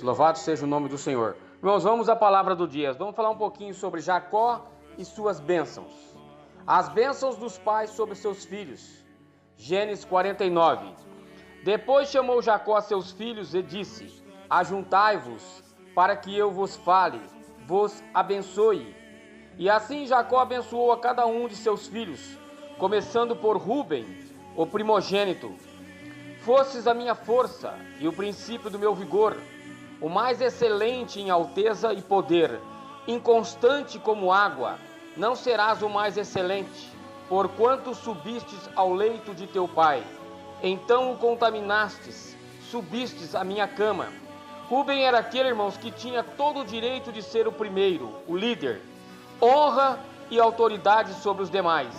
Louvado seja o nome do Senhor. Irmãos, vamos à palavra do dia. Vamos falar um pouquinho sobre Jacó e suas bênçãos. As bênçãos dos pais sobre seus filhos. Gênesis 49. Depois chamou Jacó a seus filhos e disse: Ajuntai-vos, para que eu vos fale, vos abençoe. E assim Jacó abençoou a cada um de seus filhos, começando por Ruben, o primogênito. Fostes a minha força e o princípio do meu vigor, o mais excelente em alteza e poder, inconstante como água, não serás o mais excelente, porquanto subistes ao leito de teu pai. Então o contaminastes, subistes à minha cama. Ruben era aquele, irmãos, que tinha todo o direito de ser o primeiro, o líder, honra e autoridade sobre os demais.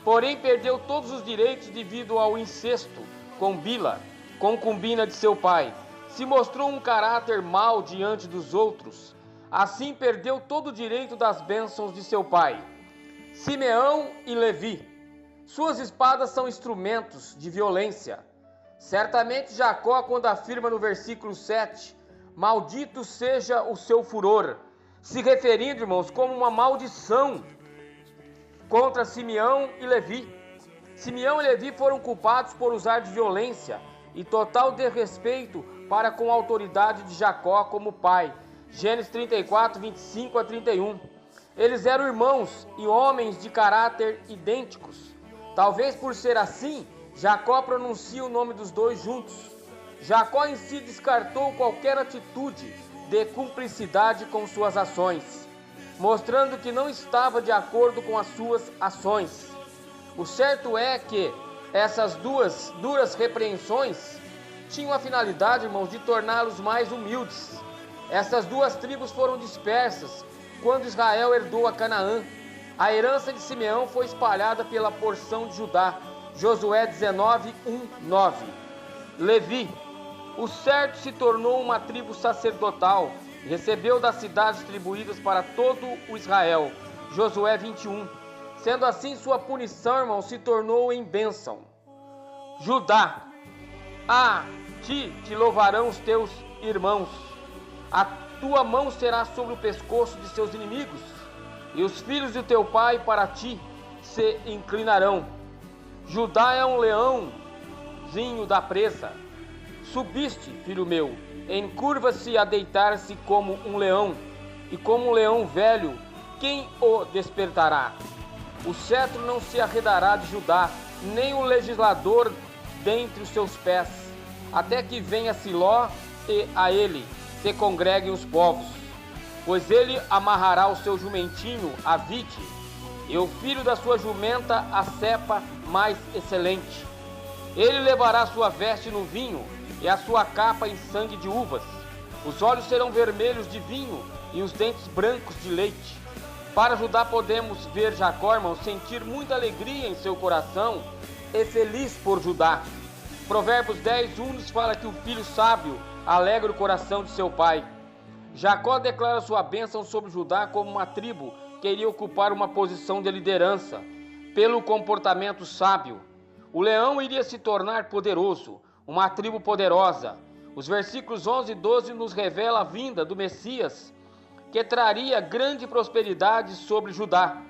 Porém perdeu todos os direitos devido ao incesto com Bila, concubina de seu pai. Se mostrou um caráter mau diante dos outros, assim perdeu todo o direito das bênçãos de seu pai. Simeão e Levi, suas espadas são instrumentos de violência. Certamente Jacó, quando afirma no versículo 7, maldito seja o seu furor, se referindo, irmãos, como uma maldição contra Simeão e Levi. Simeão e Levi foram culpados por usar de violência e total desrespeito para com a autoridade de Jacó como pai. Gênesis 34, 25 a 31. Eles eram irmãos e homens de caráter idênticos. Talvez por ser assim, Jacó pronuncia o nome dos dois juntos. Jacó em si descartou qualquer atitude de cumplicidade com suas ações, mostrando que não estava de acordo com as suas ações. O certo é que essas duas duras repreensões tinham a finalidade, irmãos, de torná-los mais humildes. Essas duas tribos foram dispersas quando Israel herdou a Canaã. A herança de Simeão foi espalhada pela porção de Judá. Josué 19, 1, 9. Levi. O certo se tornou uma tribo sacerdotal e recebeu das cidades distribuídas para todo o Israel. Josué 21. Sendo assim, sua punição, irmão, se tornou em bênção. Judá. A ti te louvarão os teus irmãos. A tua mão será sobre o pescoço de seus inimigos, e os filhos do teu pai para ti se inclinarão. Judá é um leãozinho da presa. Subiste, filho meu, encurva-se a deitar-se como um leão, e como um leão velho, quem o despertará? O cetro não se arredará de Judá, nem o legislador dentre os seus pés, até que venha Siló e a ele se congreguem os povos. Pois ele amarrará o seu jumentinho a vide, e o filho da sua jumenta a cepa mais excelente. Ele levará sua veste no vinho, e a sua capa em sangue de uvas. Os olhos serão vermelhos de vinho, e os dentes brancos de leite. Para Judá podemos ver Jacó, irmão, sentir muita alegria em seu coração, e feliz por Judá. Provérbios 10, 1 nos fala que o filho sábio alegra o coração de seu pai. Jacó declara sua bênção sobre Judá como uma tribo que iria ocupar uma posição de liderança, pelo comportamento sábio. O leão iria se tornar poderoso, uma tribo poderosa. Os versículos 11 e 12 nos revela a vinda do Messias, que traria grande prosperidade sobre Judá.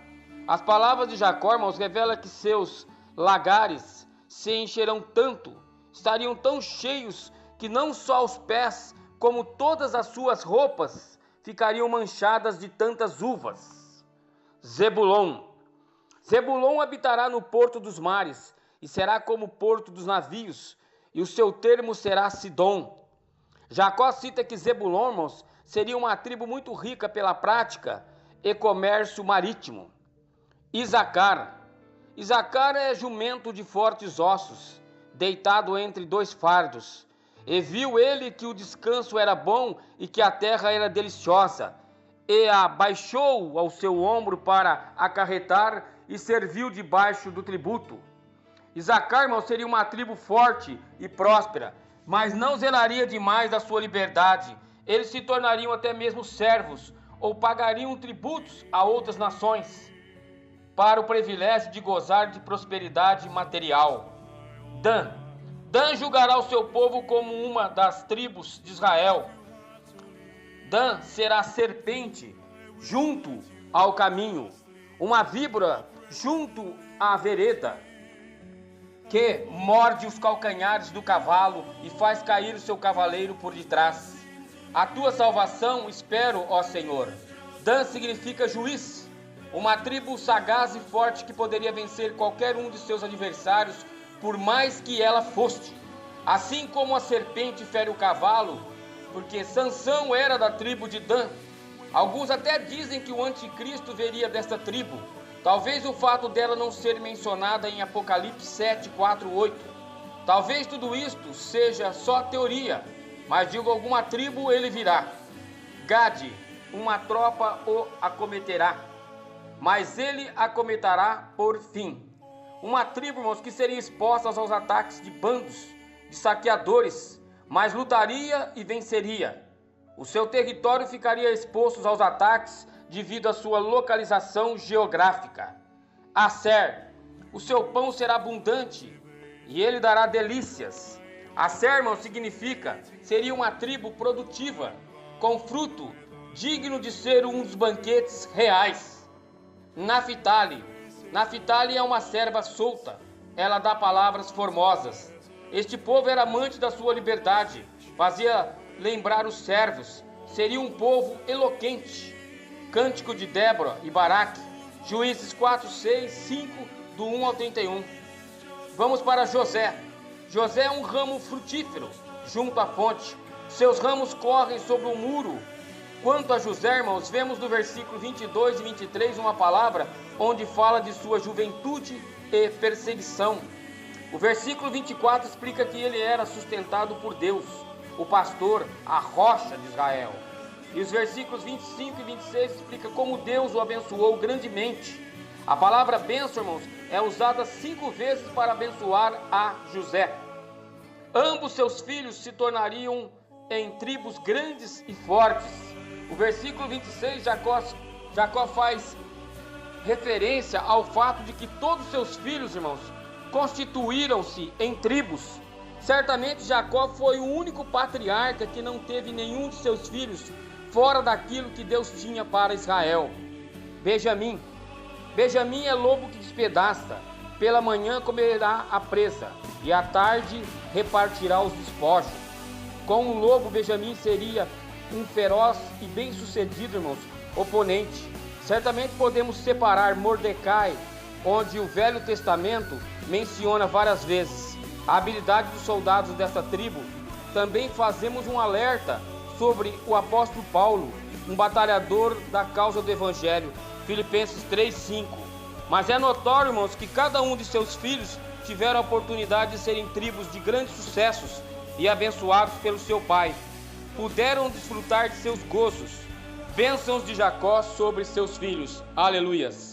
As palavras de Jacó, irmãos, revelam que seus lagares se encherão tanto, estariam tão cheios, que não só os pés, como todas as suas roupas, ficariam manchadas de tantas uvas. Zebulon. Zebulon habitará no porto dos mares, e será como o porto dos navios, e o seu termo será Sidom. Jacó cita que Zebulon, irmãos, seria uma tribo muito rica pela prática e comércio marítimo. Isacar. Isacar é jumento de fortes ossos, deitado entre dois fardos. E viu ele que o descanso era bom e que a terra era deliciosa, e a baixou ao seu ombro para acarretar e serviu debaixo do tributo. Isacar, irmão, seria uma tribo forte e próspera, mas não zelaria demais da sua liberdade. Eles se tornariam até mesmo servos ou pagariam tributos a outras nações para o privilégio de gozar de prosperidade material. Dan julgará o seu povo como uma das tribos de Israel. Dan será serpente junto ao caminho, uma víbora junto à vereda, que morde os calcanhares do cavalo e faz cair o seu cavaleiro por detrás. A tua salvação espero, ó Senhor. Dan significa juiz, uma tribo sagaz e forte que poderia vencer qualquer um de seus adversários, por mais que ela fosse. Assim como a serpente fere o cavalo, porque Sansão era da tribo de Dan. Alguns até dizem que o anticristo viria desta tribo. Talvez o fato dela não ser mencionada em Apocalipse 7, 4, 8. Talvez tudo isto seja só teoria, mas de alguma tribo ele virá. Gade, uma tropa o acometerá, mas ele acometerá por fim. Uma tribo, irmãos, que seria exposta aos ataques de bandos, de saqueadores, mas lutaria e venceria. O seu território ficaria exposto aos ataques devido à sua localização geográfica. Asser, o seu pão será abundante e ele dará delícias. Asser, irmão, seria uma tribo produtiva, com fruto digno de ser um dos banquetes reais. Naphtali é uma serva solta, ela dá palavras formosas. Este povo era amante da sua liberdade, fazia lembrar os servos, seria um povo eloquente. Cântico de Débora e Baraque, Juízes 4, 6, 5, do 1 ao 31. Vamos para José. José é um ramo frutífero, junto à fonte. Seus ramos correm sobre o muro. Quanto a José, irmãos, vemos no versículo 22 e 23 uma palavra onde fala de sua juventude e perseguição. O versículo 24 explica que ele era sustentado por Deus, o pastor, a rocha de Israel. E os versículos 25 e 26 explica como Deus o abençoou grandemente. A palavra bênção, irmãos, é usada 5 vezes para abençoar a José. Ambos seus filhos se tornariam em tribos grandes e fortes. O versículo 26, Jacó faz referência ao fato de que todos seus filhos, irmãos, constituíram-se em tribos. Certamente Jacó foi o único patriarca que não teve nenhum de seus filhos fora daquilo que Deus tinha para Israel. Benjamim é lobo que despedaça, pela manhã comerá a presa, e à tarde repartirá os despojos. Com o lobo, Benjamim seria um feroz e bem-sucedido, irmãos, oponente. Certamente podemos separar Mordecai, onde o Velho Testamento menciona várias vezes a habilidade dos soldados dessa tribo. Também fazemos um alerta sobre o apóstolo Paulo, um batalhador da causa do Evangelho, Filipenses 3:5. Mas é notório, irmãos, que cada um de seus filhos tiveram a oportunidade de serem tribos de grandes sucessos e abençoados pelo seu pai. Puderam desfrutar de seus gozos, bênçãos de Jacó sobre seus filhos. Aleluias!